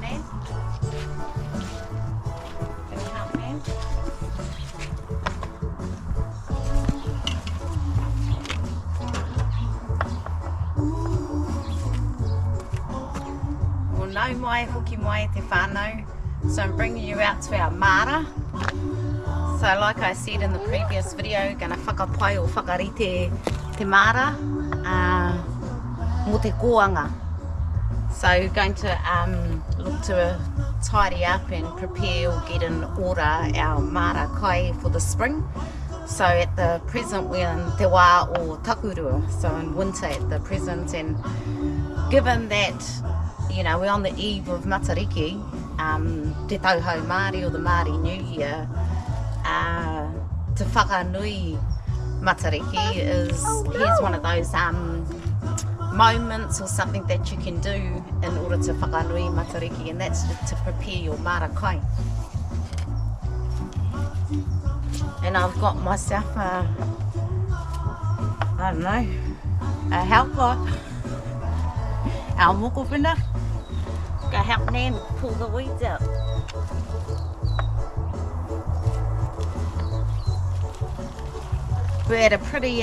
man? Can you help, man? Well, no mai hoki mai te whanau. So I'm bringing you out to our Maara. So like I said in the previous video, gonna whakapai o whakarite te Maara mo te koanga. So going to look to tidy up and prepare or get in order our Maara Kai for the spring. So at the present we're in te wā o takurua, so in winter at the present, and given that, you know, we're on the eve of Matariki, te tauhou Māori or the Māori New Year, te whakanui Matariki here's one of those moments or something that you can do in order to whakanui Matariki, and that's to prepare your Maara Kai. And I've got myself I don't know, a helper, our mokopuna. Go help Nan pull the weeds out. We had a pretty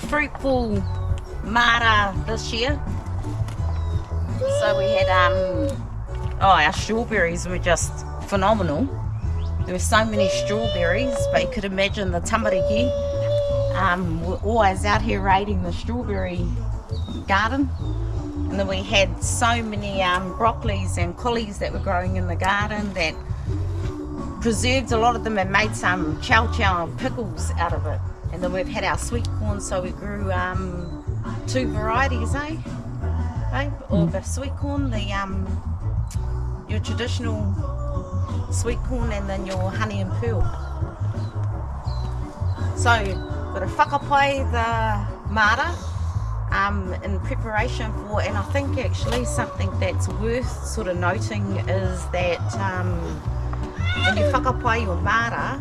fruitful Maara this year. So we had our strawberries were just phenomenal. There were so many strawberries, but you could imagine the tamariki. We're always out here raiding the strawberry garden. And then we had so many broccolis and collies that were growing in the garden that preserved a lot of them and made some chow pickles out of it. And then we've had our sweet corn, so we grew 2 varieties, of the sweet corn, your traditional sweet corn, and then your honey and pearl. So got to whakapai the Maara in preparation for, and I think actually something that's worth sort of noting is that when you whakapai your Maara,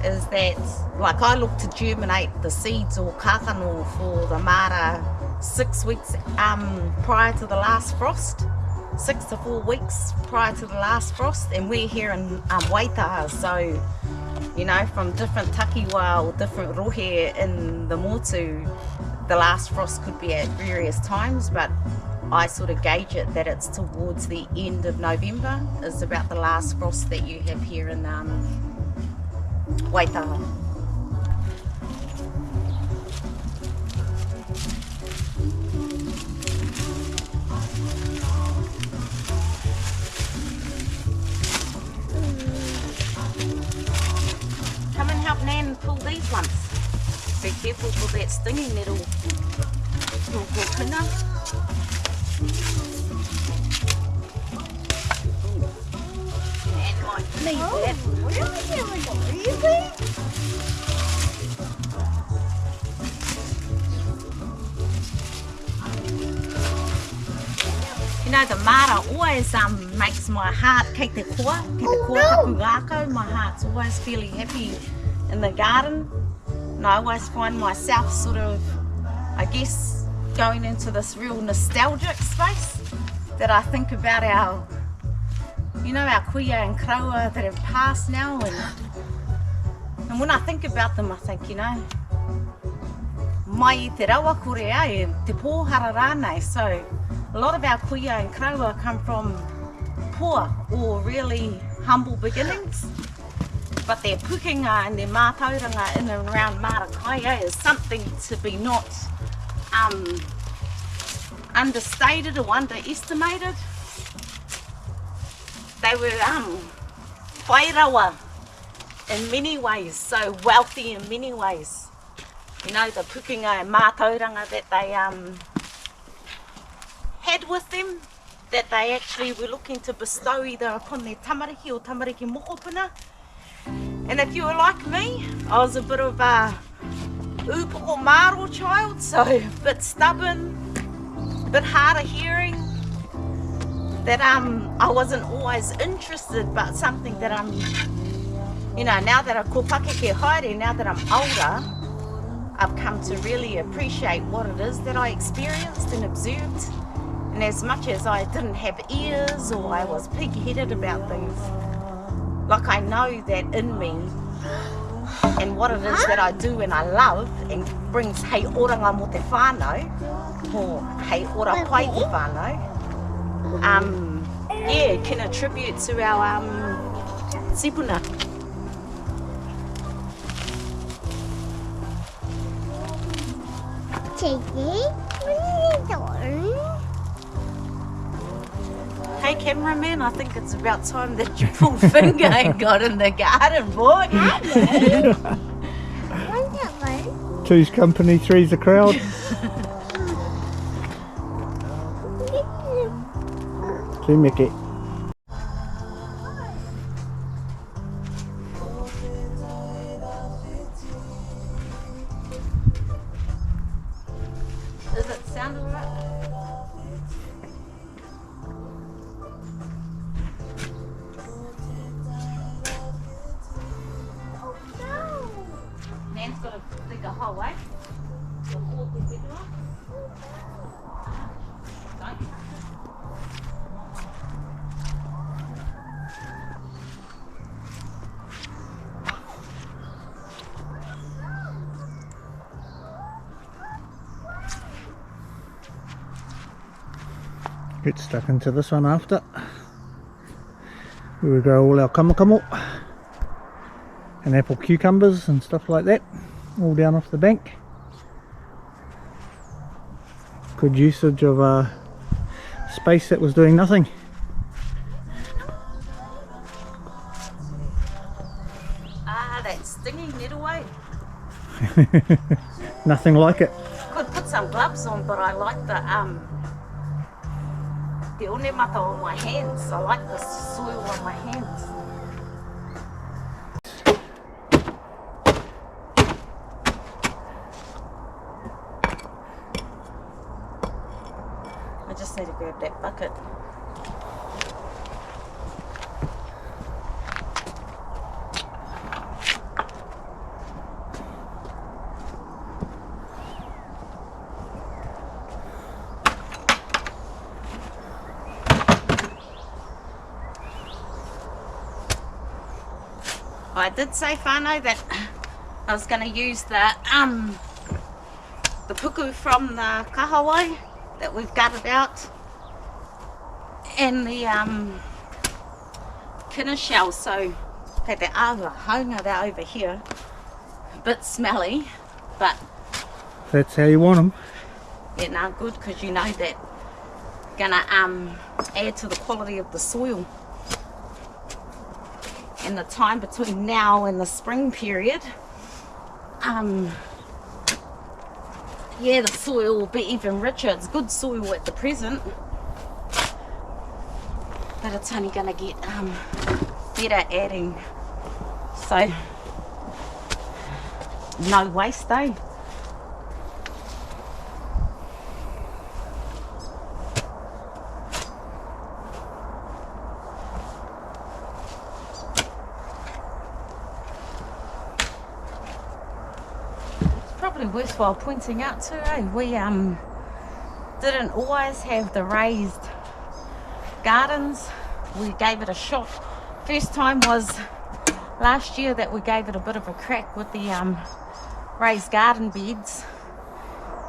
is that, like, I look to germinate the seeds or kakano for the Maara 6 weeks prior to the last frost, 6 to 4 weeks prior to the last frost, and we're here in Waitaha, so you know, from different takiwa or different rohe in the motu, the last frost could be at various times, but I sort of gauge it that it's towards the end of November is about the last frost that you have here in Waitaha. Come and help Nan pull these ones. Be careful for that stinging nettle. Nan might need that. You know, the Maara always makes my heart, kei te koa taku ngākau, my heart's always fairly happy in the garden. And I always find myself sort of, I guess, going into this real nostalgic space that I think about our, you know, our kuia and kraua that have passed now, and when I think about them, I think, you know, mai I te rawa kore ai, te pōhara rānei. So a lot of our kuia and kraua come from poor or really humble beginnings. But their pukinga and their mātauranga in and around Maara Kai is something to be not understated or underestimated. They were whairawa in many ways, so wealthy in many ways. You know, the pukinga and mātauranga that they had with them, that they actually were looking to bestow either upon their tamariki or tamariki mokopuna. And if you were like me, I was a bit of a upoko maro child, so a bit stubborn, a bit hard of hearing, that I wasn't always interested, but something that you know, now that I kopake ke haere, now that I'm older, I've come to really appreciate what it is that I experienced and observed, And as much as I didn't have ears or I was pig-headed about things, like I know that in me and what it is that I do and I love and brings hei oranga mo te whanau, or hei ora pai te whanau, yeah, can attribute to our sipuna. Hey cameraman, I think it's about time that you pulled finger and got in the garden, boy. Two's company, three's the crowd. See Mickey. Does it sound alright? Nan's got to dig a hole, eh? The hole to dig one. Don't. Get stuck into this one after. We grow all our kamakamo and apple cucumbers and stuff like that, all down off the bank. Good usage of space that was doing nothing. Ah, that stinging nettle away. Nothing like it. Could put some gloves on, but I like the onemata on my hands. I like the soil on my hands. I just need to grab that bucket. I did say whanau that I was going to use the puku from the kahawai that we've gutted out and the kina shell, so hey, the awa haunga they're over here, a bit smelly, but That's how you want them. yeah, no, good, because you know that gonna add to the quality of the soil. And the time between now and the spring period, yeah, the soil will be even richer. It's good soil at the present, but it's only going to get better adding. So, no waste, eh? Probably worthwhile pointing out too, eh? We didn't always have the raised gardens. We gave it a shot. First time was last year that we gave it a bit of a crack with the raised garden beds,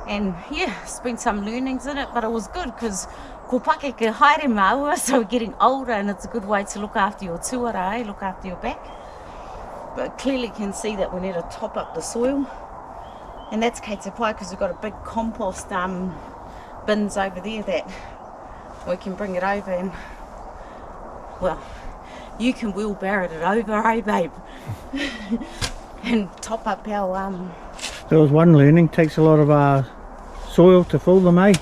and yeah, it's been some learnings in it, but it was good because ko pake ke haere maua, so we're getting older and it's a good way to look after your tuara, eh? Look after your back. But clearly can see that we need to top up the soil. And that's Kate Pai, because we've got a big compost bins over there that we can bring it over and, well, you can wheelbarrow it over, eh babe? And top up our... There was one learning, takes a lot of soil to fill them, eh?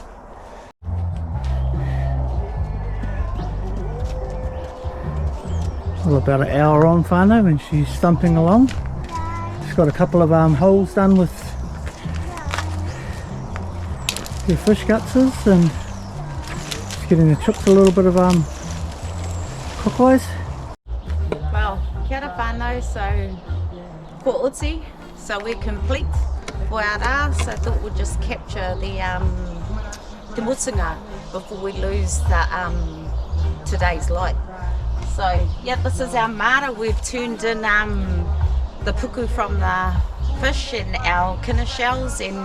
Well, about an hour on whanau and she's thumping along. She's got a couple of holes done with your fish gutses, and just getting the chicks a little bit of cook-wise. Well, kia ora whanau, so ko uti, so we're complete for our rā, so I thought we'd just capture the mutunga before we lose the today's light. So yeah, this is our mara. We've turned in the puku from the fish and our kina shells, and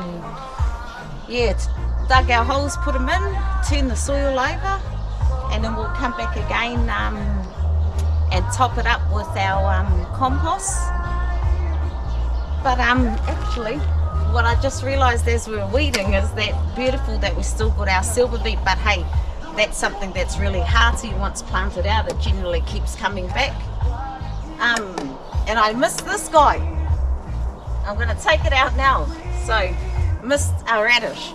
yeah, dug our holes, put them in, turn the soil over, and then we'll come back again and top it up with our compost. But actually, what I just realised as we were weeding is that beautiful that we still got our silver beet, but hey, that's something that's really hearty. Once planted out, it generally keeps coming back. And I missed this guy. I'm going to take it out now. So, missed our radish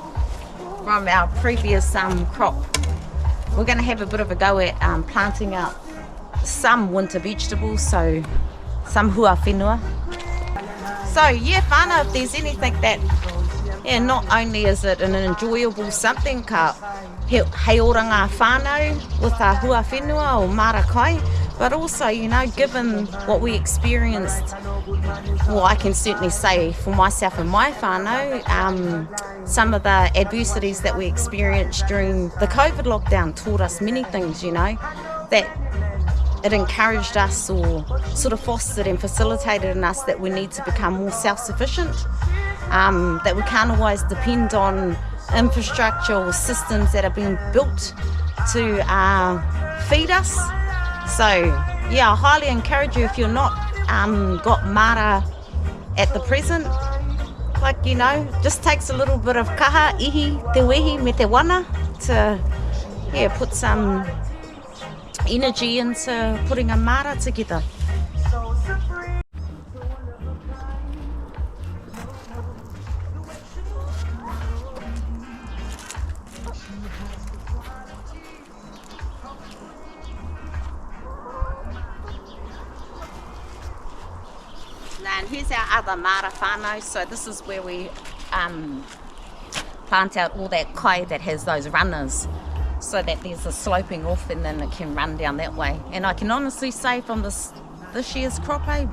from our previous crop. We're going to have a bit of a go at planting out some winter vegetables, so some hua whenua. So yeah, whanau, if there's anything that, yeah, not only is it an enjoyable something, ka hei oranga whanau with our hua whenua or Maara Kai, but also, you know, given what we experienced, well, I can certainly say for myself and my whanau, some of the adversities that we experienced during the COVID lockdown taught us many things, you know, that it encouraged us or sort of fostered and facilitated in us that we need to become more self-sufficient, that we can't always depend on infrastructure or systems that are being built to feed us. So yeah, I highly encourage you, if you're not got Mara at the present, like, you know, just takes a little bit of kaha, ihi, te wehi me te wana to, yeah, put some energy into putting a Mara together. And here's our other Mara whanau. So this is where we plant out all that kai that has those runners, so that there's a sloping off and then it can run down that way. And I can honestly say from this year's crop, babe,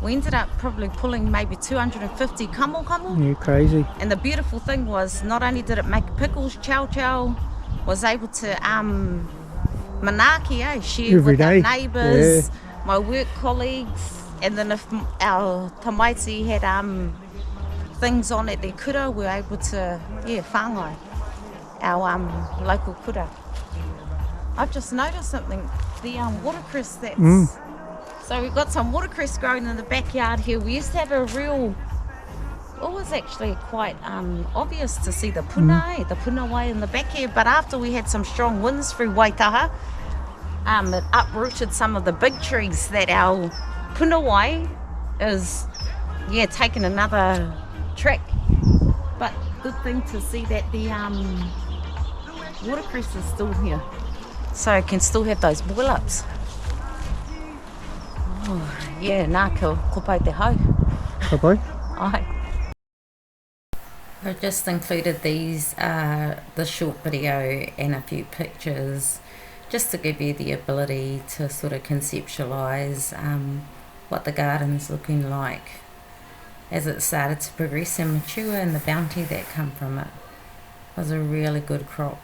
we ended up probably pulling maybe 250 kamo. Yeah, crazy. And the beautiful thing was, not only did it make pickles, chow was able to manaki, share every with day. our neighbours, Yeah. my work colleagues, and then if our tamaiti had things on at their kura, we were able to, whāngai our local kura. I've just noticed something, the watercress that's... So we've got some watercress growing in the backyard here. We used to have a real... It was actually quite obvious to see the puna, the punawai in the back here, but after we had some strong winds through Waitaha, it uprooted some of the big trees that our punawai is, taking another track. But good thing to see that the watercress is still here, so I can still have those boil-ups. Oh, yeah, nā ko pai te hau. Bye-bye. Ai. I've just included these, the short video and a few pictures, just to give you the ability to sort of conceptualise what the garden's looking like as it started to progress and mature, and the bounty that come from it. It was a really good crop.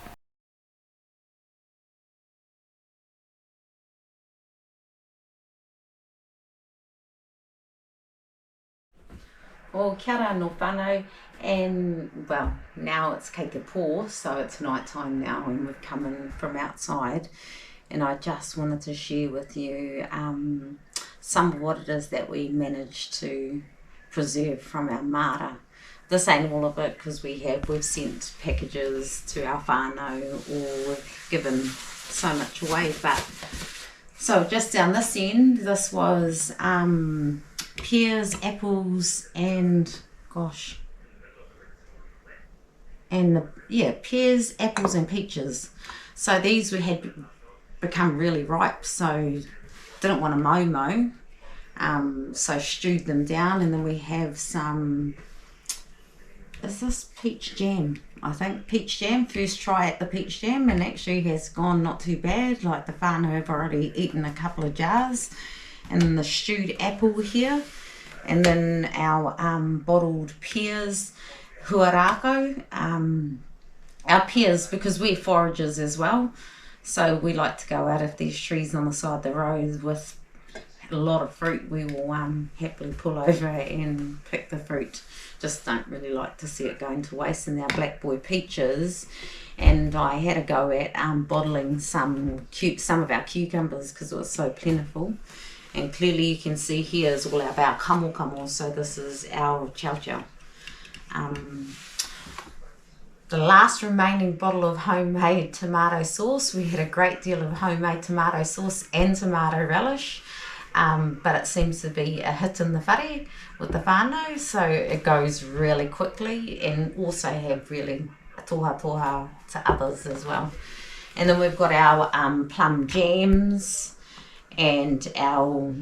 Well, kia ora no whanau, and well, now it's kei te pō, so it's night time now and we've come in from outside, and I just wanted to share with you some of what it is that we managed to preserve from our Mara. This ain't all of it, because we've sent packages to our whānau, or we've given so much away, but so just down this end, this was pears, apples, and pears, apples, and peaches. So these we had become really ripe, so didn't want to mow, so stewed them down, and then we have some, is this peach jam? I think peach jam, first try at the peach jam, and actually has gone not too bad. Like the whānau have already eaten a couple of jars. And then the stewed apple here, and then our bottled pears, huarako, our peers, because we're foragers as well. So we like to go out if there's trees on the side of the road with a lot of fruit. We will happily pull over and pick the fruit. Just don't really like to see it going to waste. And our black boy peaches, and I had a go at bottling some of our cucumbers because it was so plentiful. And clearly you can see here is all of our kamo, so this is our chow chow. The last remaining bottle of homemade tomato sauce. We had a great deal of homemade tomato sauce and tomato relish, but it seems to be a hit in the whare with the whanau, so it goes really quickly, and also have really toha to others as well. And then we've got our plum jams and our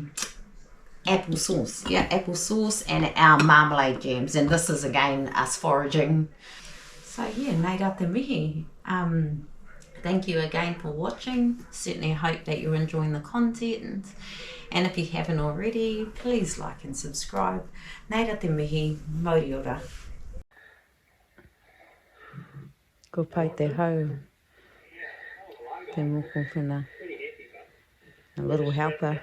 apple sauce and our marmalade jams, and this is again us foraging. So yeah, nei rā te mihi. Thank you again for watching. Certainly hope that you're enjoying the content, and if you haven't already, please like and subscribe. Nei rā te mihi, mauri ora. Ko pai te hau, te moko whina, a little helper.